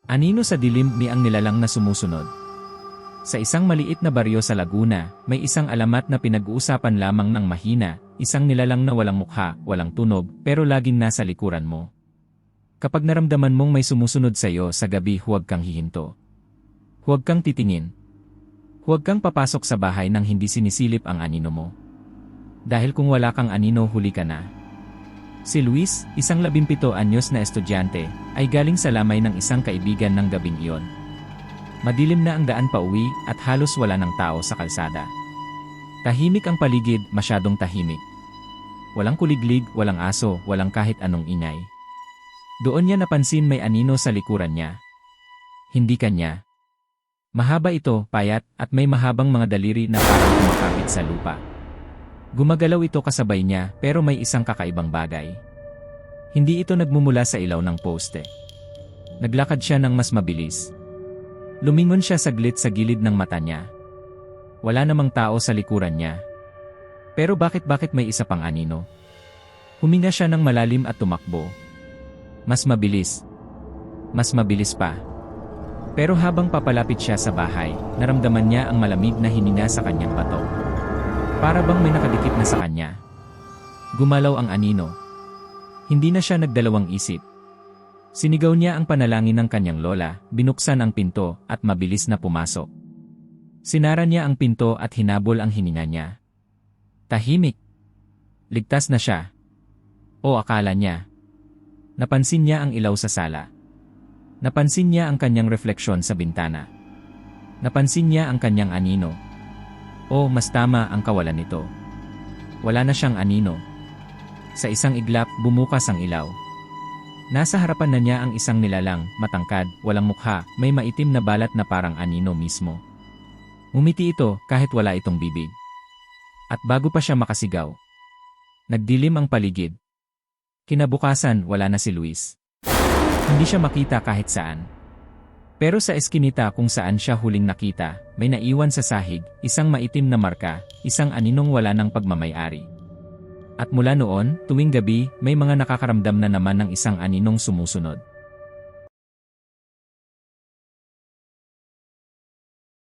Anino sa dilim ni ang nilalang na sumusunod. Sa isang maliit na baryo sa Laguna, may isang alamat na pinag-uusapan lamang ng mahina, isang nilalang na walang mukha, walang tunog, pero laging nasa likuran mo. Kapag naramdaman mong may sumusunod sa iyo sa gabi, huwag kang hihinto. Huwag kang titingin. Huwag kang papasok sa bahay nang hindi sinisilip ang anino mo. Dahil kung wala kang anino, huli ka na. Si Luis, isang 17 anyos na estudyante, ay galing sa lamay ng isang kaibigan ng gabing iyon. Madilim na ang daan pauwi at halos wala ng tao sa kalsada. Tahimik ang paligid, masyadong tahimik. Walang kuliglig, walang aso, walang kahit anong ingay. Doon niya napansin may anino sa likuran niya. Hindi kanya. Mahaba ito, payat, at may mahabang mga daliri na parang kumakapit sa lupa. Gumagalaw ito kasabay niya, pero may isang kakaibang bagay. Hindi ito nagmumula sa ilaw ng poste. Naglakad siya ng mas mabilis. Lumingon siya saglit sa gilid ng mata niya. Wala namang tao sa likuran niya. Pero bakit may isa pang anino? Huminga siya ng malalim at tumakbo. Mas mabilis. Mas mabilis pa. Pero habang papalapit siya sa bahay, naramdaman niya ang malamig na hininga sa kanyang bato. Para bang may nakadikit na sa kanya. Gumalaw ang anino. Hindi na siya nagdalawang isip. Sinigaw niya ang panalangin ng kanyang lola, binuksan ang pinto, at mabilis na pumasok. Sinara niya ang pinto at hinabol ang hininga niya. Tahimik. Ligtas na siya. O akala niya. Napansin niya ang ilaw sa sala. Napansin niya ang kanyang refleksyon sa bintana. Napansin niya ang kanyang anino. O mas tama ang kawalan nito. Wala na siyang anino. Sa isang iglap, bumukas ang ilaw. Nasa harapan na niya ang isang nilalang, matangkad, walang mukha, may maitim na balat na parang anino mismo. Umiti ito kahit wala itong bibig. At bago pa siya makasigaw, nagdilim ang paligid. Kinabukasan, wala na si Luis. Hindi siya makita kahit saan. Pero sa eskinita kung saan siya huling nakita, may naiwan sa sahig, isang maitim na marka, isang aninong wala ng pagmamayari. At mula noon, tuwing gabi, may mga nakakaramdam na naman ng isang aninong sumusunod.